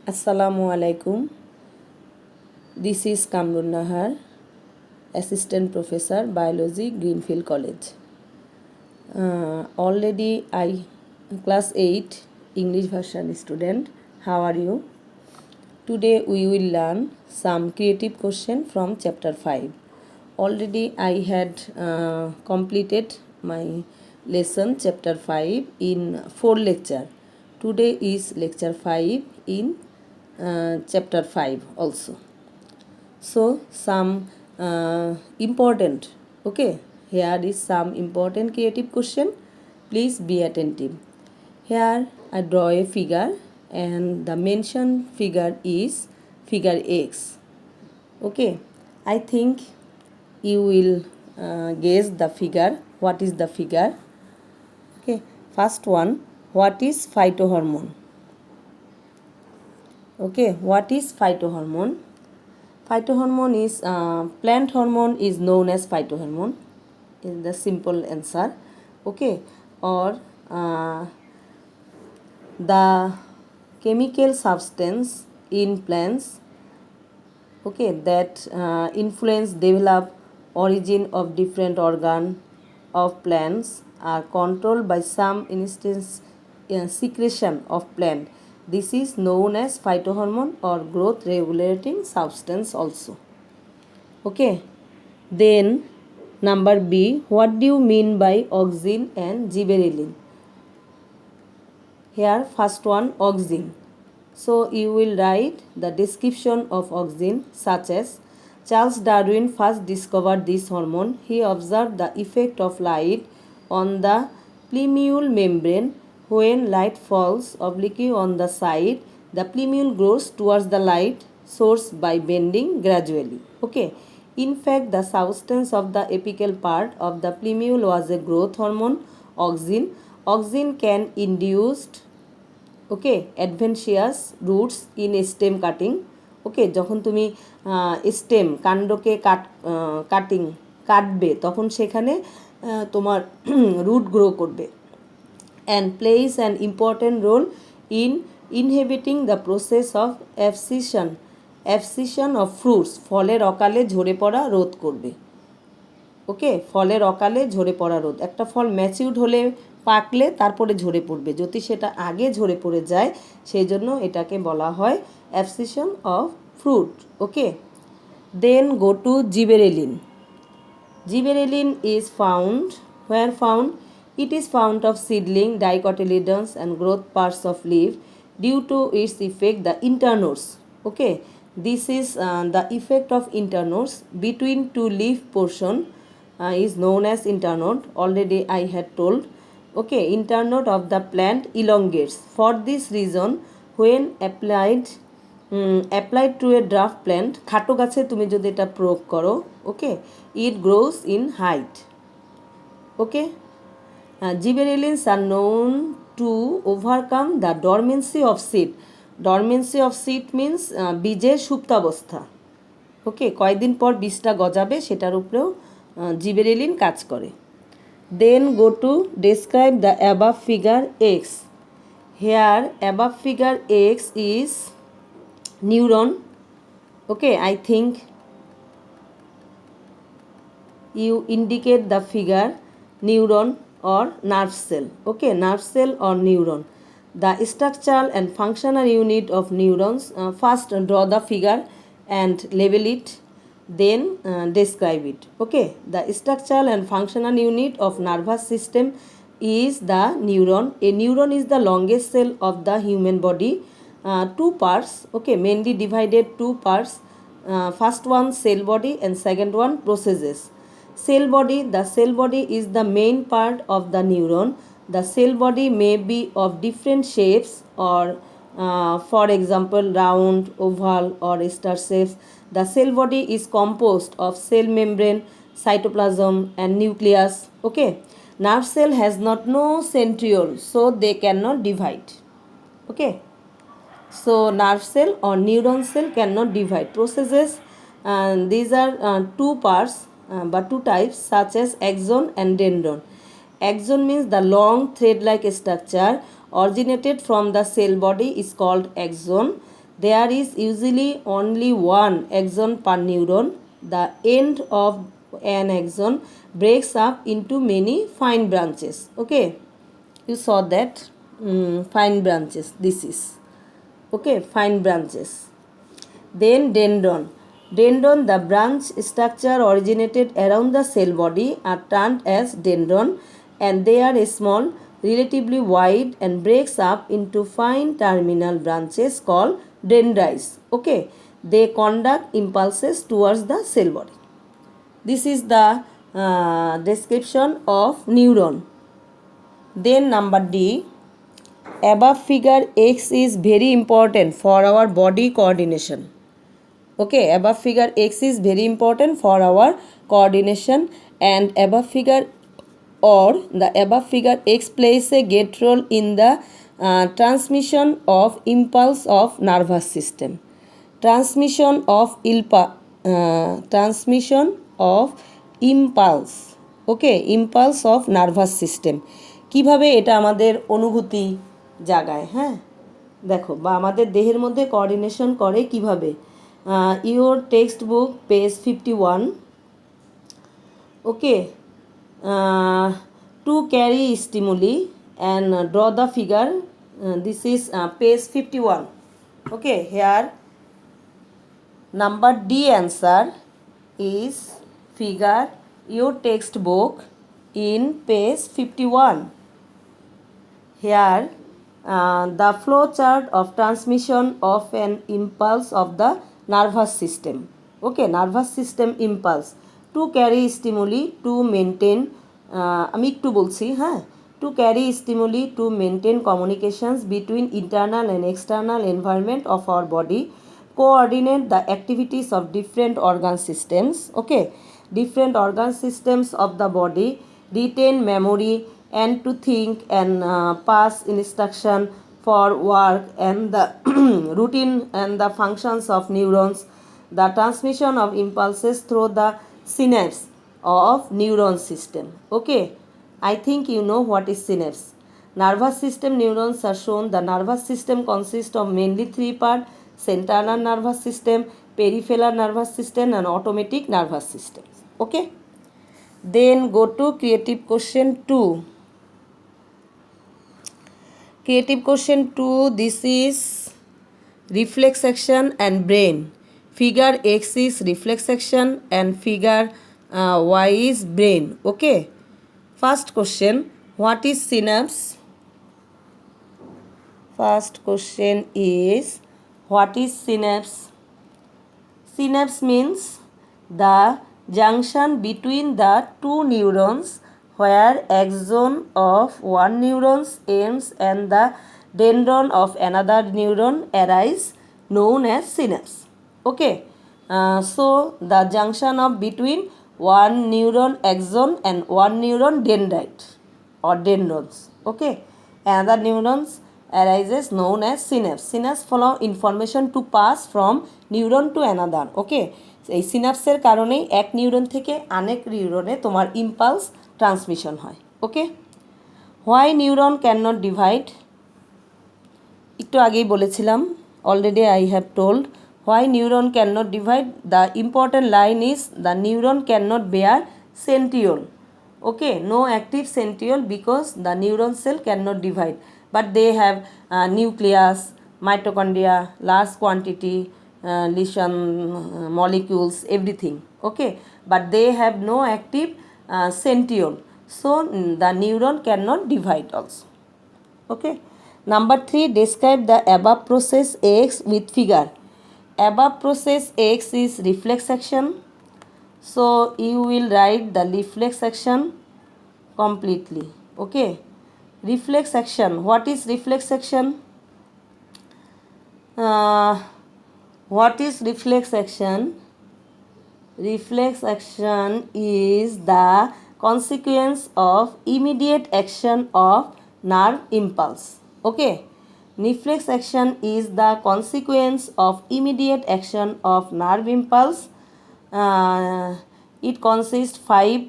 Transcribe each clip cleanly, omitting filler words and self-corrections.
Assalamu alaikum. This is Kamrun Nahar, Assistant Professor Biology, Greenfield College. Already I class 8 English version student. How are you? Today we will learn some creative question from chapter 5. Already I had completed my lesson chapter 5 in 4 lecture. Today is lecture 5 in chapter 5 also. So some important, okay, here is some important creative question. Please be attentive. Here I draw a figure and the mentioned figure is figure X. Okay, I think you will guess the figure. What is the figure? Okay, first one, what is phytohormone? Okay, what is phytohormone? Phytohormone is plant hormone is known as phytohormone. Is the simple answer. Okay, or the chemical substance in plants. Okay, that influence develop origin of different organ of plants are controlled by some instance secretion of plant. This is known as phytohormone or growth regulating substance also. Okay, then number B, what do you mean by auxin and gibberellin? Here first one, auxin. So you will write the description of auxin such as Charles Darwin first discovered this hormone. He observed the effect of light on the plumule membrane. When light falls obliquely on the side, the plumule grows towards the light source by bending gradually. Okay. In fact, the substance of the apical part of the plumule was a growth hormone, auxin. Auxin can induce adventitious roots in stem cutting. Okay, যখন তুমি stem কাণ্ডকে কাটবে তখন সেখানে তোমার root grow করবে। And plays an important role in inhibiting the process of abscission of fruits, ফলের অকালে ঝরে পড়া রোধ করবে। ওকে, ফলের অকালে ঝরে পড়া রোধ। একটা ফল ম্যাচিউরড হলে পাকলে তারপরে ঝরে পড়বে, যদি সেটা আগে ঝরে পড়ে যায় সেই জন্য এটাকে বলা হয় abscission of fruit. Okay, then go to gibberellin. Gibberellin is found where found? It is found of seedling, dicotyledons and growth parts of leaf. Due to its effect, the internode. Okay, this is the effect of internode between two leaf portion is known as internode. Already I had told. Okay, internode of the plant elongates. For this reason, when applied to a dwarf plant, খাটো গাছে তুমি যদি এটা প্রয়োগ করো, ওকে, it grows in height. Okay, gibberellins are known to overcome the dormancy of seed. Dormancy of seed means বীজের সুপ্তাবস্থা। ওকে, কয়েকদিন পর বীজটা গজাবে সেটার উপরেও জিবেরেলিন কাজ করে। Then go to describe the above figure X. Here above figure X is neuron. Okay, I think you indicate the figure neuron or nerve cell. Okay, nerve cell or neuron. The structural and functional unit of neurons. First draw the figure and label it, then describe it. Okay, the structural and functional unit of nervous system is the neuron. A neuron is the longest cell of the human body. Two parts, okay, mainly divided two parts. First one cell body and second one processes. Cell body, the cell body is the main part of the neuron. The cell body may be of different shapes or for example round, oval or star shapes. The cell body is composed of cell membrane, cytoplasm and nucleus. Okay, nerve cell has not no centriole, so they cannot divide. Okay, so nerve cell or neuron cell cannot divide. Processes, these are two parts but two types such as axon and dendron. Axon means the long thread like structure originated from the cell body is called axon. there is usually only one axon per neuron. The end of an axon breaks up into many fine branches. Okay, you saw that fine branches. This is okay, fine branches. Then dendron. Dendron, the branch structure originated around the cell body, are termed as dendron, and they are small, relatively wide, and breaks up into fine terminal branches called dendrites. Okay, they conduct impulses towards the cell body. This is the description of neuron. Then number D, above figure X is very important for our body coordination. Okay, above figure X is very important for our coordination, and above figure or the above figure X plays a great role in the transmission of impulse of nervous system. Transmission of impulse. Okay, impulse of nervous system. কিভাবে এটা আমাদের অনুভূতি জাগায়, হ্যাঁ দেখো, বা আমাদের দেহের মধ্যে কোঅর্ডিনেশন করে কিভাবে। Your text book page 51. Okay, to carry stimuli and draw the figure. This is page 51. Okay, here number D answer is figure your textbook in page 51. Here the flow chart of transmission of an impulse of the nervous system. Okay, nervous system impulse to carry stimuli to maintain আমি একটু বলছি, হ্যাঁ, to carry stimuli to maintain communications between internal and external environment of our body, coordinate the activities of different organ systems. Okay, different organ systems of the body, retain memory and to think and pass instruction for work and the routine and the functions of neurons, the transmission of impulses through the synapse of neuron system. Okay, I think you know what is synapse. Nervous system neurons are shown. The nervous system consists of mainly three parts: central nervous system, peripheral nervous system, and automatic nervous system. Okay, then go to creative question 2. Creative question 2, this is reflex action and brain. Figure X is reflex action and figure Y is brain. Okay, first question, what is synapse? First question is, what is synapse? Synapse means the junction between the two neurons where axon of one neuron ends and the dendron of another neuron arise, known as synapse. Okay, so the junction of between one neuron axon and one neuron dendrite or dendrons. Okay, another neurons arises known as synapse. Synapse follow information to pass from neuron to another. Okay, এই সিনাপসের কারণেই এক neuron থেকে আরেক নিউরনে তোমার impulse transmission হয়। Okay, why neuron can not divide, একটু আগেই বলেছিলাম, already I have told why neuron can not divide. The important line is the neuron can not bear centriole. Okay, no active centriole because the neuron cell can not divide, but they have nucleus, mitochondria, large quantity, lesion molecules, everything. Okay, but they have no active centriole, so the neuron cannot divide also. Okay, number 3, describe the above process X with figure. Above process X is reflex action, so you will write the reflex action completely. Okay, reflex action, what is reflex action? What is reflex action? Reflex action is the consequence of immediate action of nerve impulse. Okay, reflex action is the consequence of immediate action of nerve impulse. It consists 5.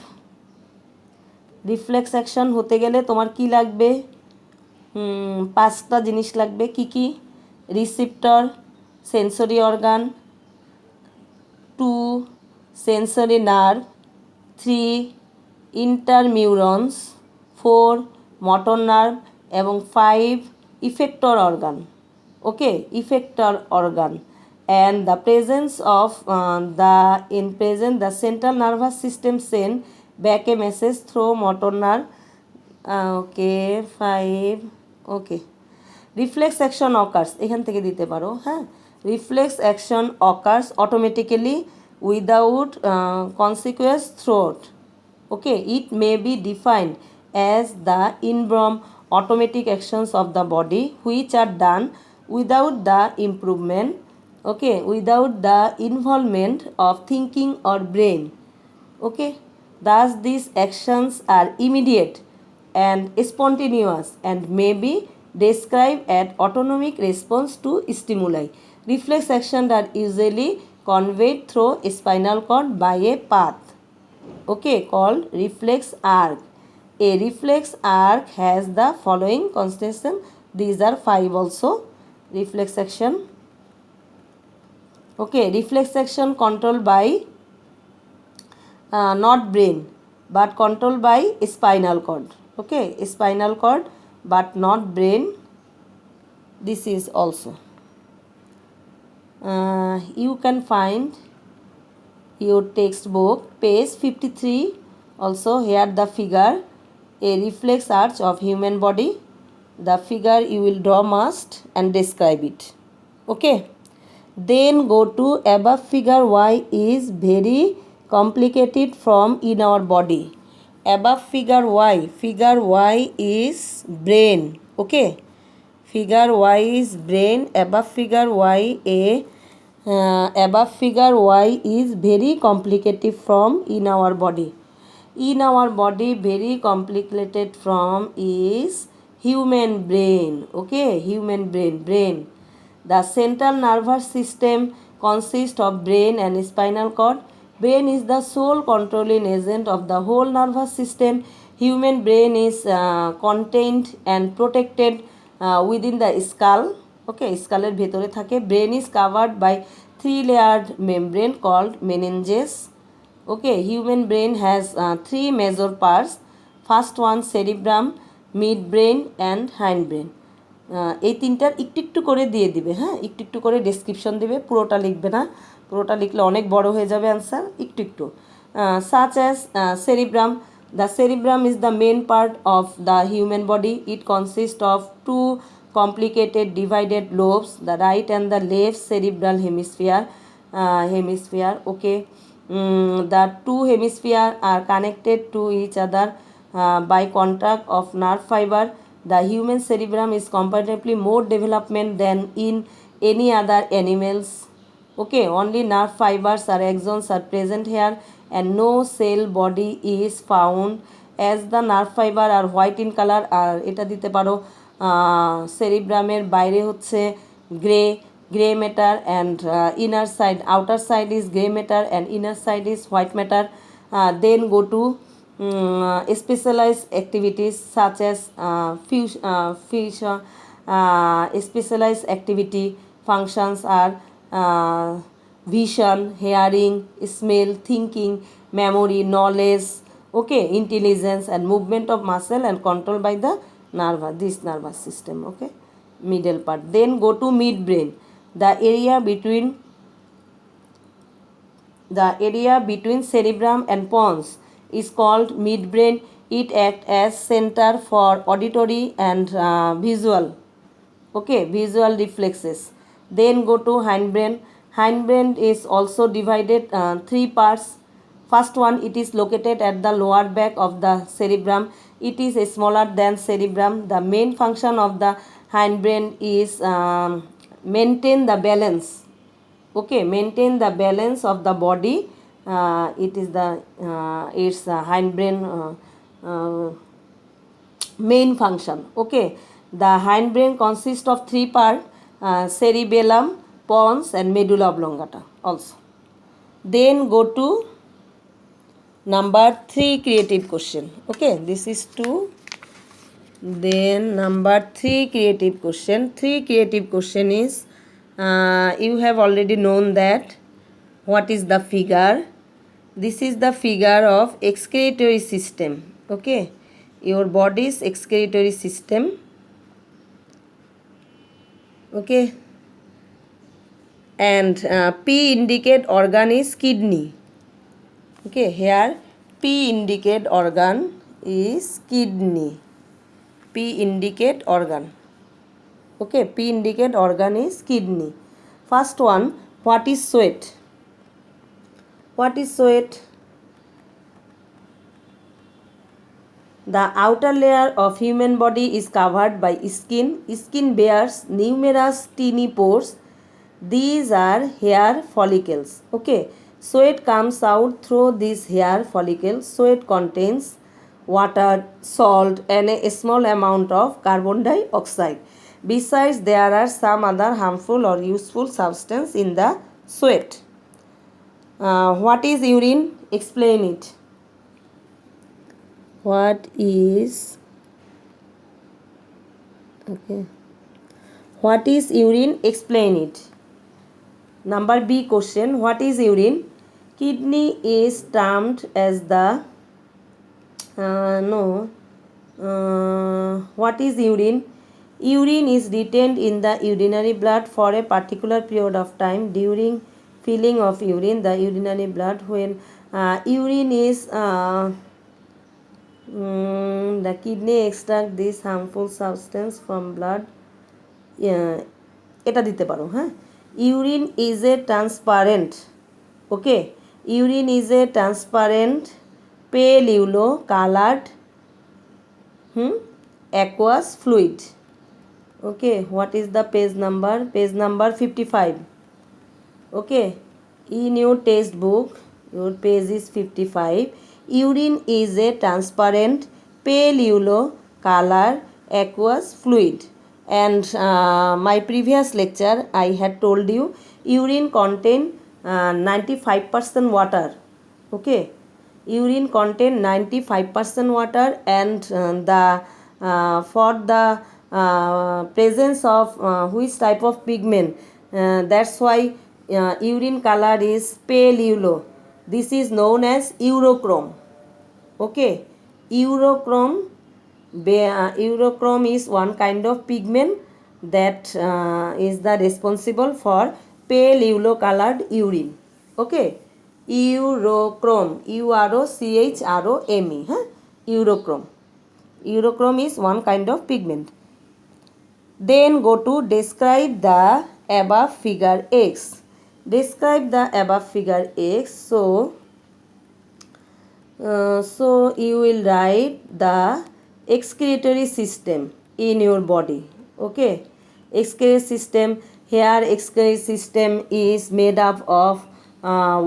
Reflex action হতে গেলে তোমার কি লাগবে? 5টা জিনিস লাগবে। কি কি? Receptor, sensory organ, 2 sensory nerve, 3 interneurons, 4 motor nerve এবং 5 effector organ. Okay, effector organ. And the presence of the central nervous system send back a message through motor nerve. Okay, 5. Okay, reflex action occurs, এখান থেকে দিতে পারো, হ্যাঁ, reflex action occurs automatically without consequence throughout. Okay, it may be defined as the inborn automatic actions of the body which are done without the improvement, okay, without the involvement of thinking or brain. Okay, thus these actions are immediate and spontaneous and may be described as autonomic response to stimuli. Reflex actions are usually conveyed through a spinal cord by a path, okay, called reflex arc. A reflex arc has the following constitution. These are 5 also. Reflex action. Okay, reflex action controlled by not brain but controlled by spinal cord. Okay, spinal cord but not brain. This is also you can find your textbook page 53 also. Here the figure, a reflex arch of human body. The figure you will draw must and describe it. Okay, then go to above figure. Why is very complicated from in our body. Above figure y is brain. Okay, figure y is brain. Above figure y above figure y is very complicated from in our body. In our body very complicated from is human brain. Okay, human brain. The central nervous system consists of brain and spinal cord. Brain is the sole controlling agent of the whole nervous system. Human brain is contained and protected within the skull. Okay, skull এর ভেতরে থাকে. Brain is covered by 3-layered membrane called meninges. Okay, human brain has 3 major parts. First one cerebrum, midbrain and hindbrain. এই তিনটার একটু একটু করে দিয়ে দিবে, হ্যাঁ, একটু একটু করে ডেসক্রিপশন দিবে, পুরোটা লিখবে না, পুরোটা লিখলে অনেক বড় হয়ে যাবে অ্যান্সার, একটু একটু। such as cerebrum. The cerebrum is the main part of the human body. It consists of 2 complicated divided lobes, the right and the left cerebral hemisphere. Okay, the 2 hemispheres are connected to each other by contact of nerve fiber. The human cerebrum is comparatively more development than in any other animals. Okay, only nerve fibers or axons are present here and no cell body is found. As the nerve fiber are white in color, আর এটা দিতে পারো সেরিব্রামের বাইরে হচ্ছে gray matter and inner side, outer side is gray matter and inner side is white matter. Then go to specialized activities such as specialized activity functions are vision, hearing, smell, thinking, memory, knowledge, okay, intelligence and movement of muscle and control by the this nervous system. Okay, middle part. Then go to midbrain, the area between cerebrum and pons is called midbrain. It acts as center for auditory and visual, okay, visual reflexes. Then go to hindbrain. Hindbrain is also divided 3 parts. First one, it is located at the lower back of the cerebrum. It is smaller than cerebrum. The main function of the hindbrain is maintain the balance. Okay, maintain the balance of the body. It is the its hindbrain main function. Okay, the hindbrain consists of 3 parts, cerebellum, pons and medulla oblongata also. Then go to number 3 creative question. Okay, this is 2. Then number 3 creative question. 3 creative question is You have already known that. What is the figure? This is the figure of excretory system. Okay, your body's excretory system. Okay, and P indicate organ is kidney. Okay, here P indicate organ is kidney. P indicate organ. Okay, P indicate organ is kidney. First one, what is sweat? What is sweat? The outer layer of human body is covered by skin. Skin bears numerous tiny pores. These are hair follicles. Okay, sweat comes out through these hair follicles. Sweat contains water, salt, and a small amount of carbon dioxide. Besides, there are some other harmful or useful substances in the sweat. What is urine? Explain it. What is What is urine? Explain it. Number B question. What is urine? Kidney is termed as the what is urine? Urine is retained in the urinary blood for a particular period of time. During filling of urine, the urinary blood, when urine is the kidney extract this harmful substance from blood. এটা দিতে পারো হ্যাঁ urine is a transparent okay urine is a transparent pale yellow colored aqueous fluid. Okay, what is the page number? Page number 55. Okay, in your textbook your page is 55. Urine is a transparent pale yellow color aqueous fluid, and my previous lecture I had told you urine contain 95% water. Okay, urine contain 95% water, and for the presence of which type of pigment, that's why urine color is pale yellow. This is known as urochrome. Okay, urochrome is one kind of pigment that is the responsible for pale yellow colored urine. Okay, urochrome, urochrome, urochrome is one kind of pigment. Then go to describe the above figure X. Describe the above figure X. So you will write the excretory system in your body. Okay, excretory system. Here excretory system is made up of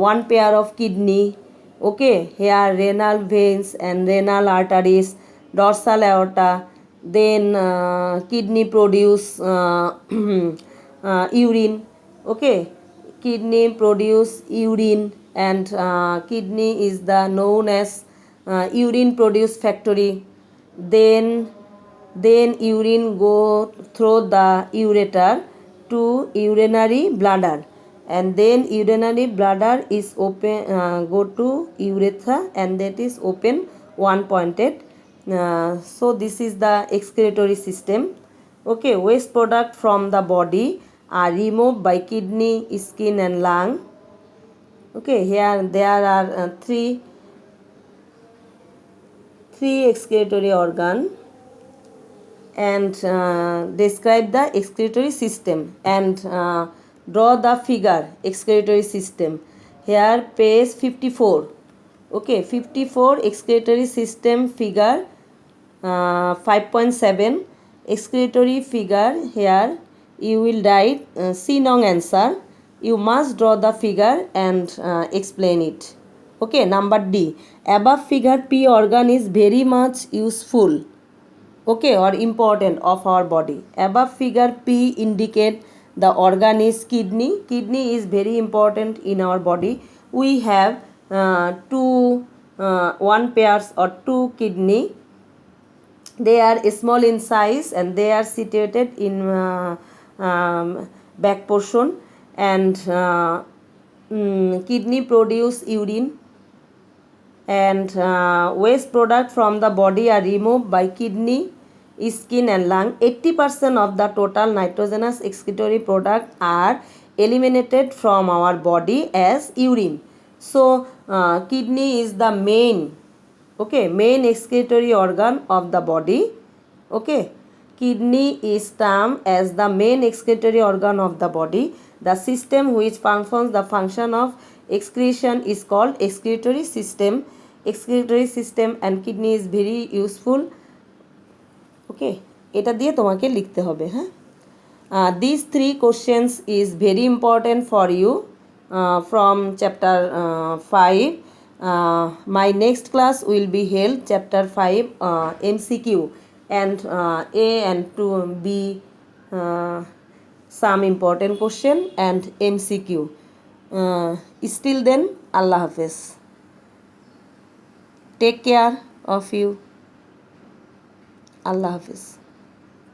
one pair of kidney. Okay, here renal veins and renal arteries, dorsal aorta. Then kidney produce urine. Okay, kidney produce urine, and kidney is the known as urine produce factory. Then urine go through the ureter to urinary bladder, and then urinary bladder is open, go to urethra, and that is open one pointed. So this is the excretory system. Okay, waste product from the body are removed by kidney, skin and lung. Okay, here there are three excretory organ, and describe the excretory system, and draw the figure excretory system. Here page 54. Okay, 54 excretory system figure 5.7 excretory figure. Here you will write C nong answer. You must draw the figure and explain it. Okay, number D. Above figure P organ is very much useful, okay, or important of our body. Above figure P indicate the organ is kidney. Kidney is very important in our body. We have one pairs or two kidney. They are small in size, and they are situated in back portion, and kidney produce urine, and waste product from the body are removed by kidney, skin and lung. 80% of the total nitrogenous excretory product are eliminated from our body as urine. So kidney is the main excretory organ of the body. Okay, kidney is termed as the main excretory organ of the body. The system which performs the function of excretion is called excretory system. And kidney is very useful. Okay, এটা দিয়ে তোমাকে লিখতে হবে। হ্যাঁ, these 3 questions is very important for you from chapter 5. My next class will be held chapter 5 MCQ, and A and 2B some important question and MCQ. Still then, Allah Hafiz. Take care of you. Allah Hafiz.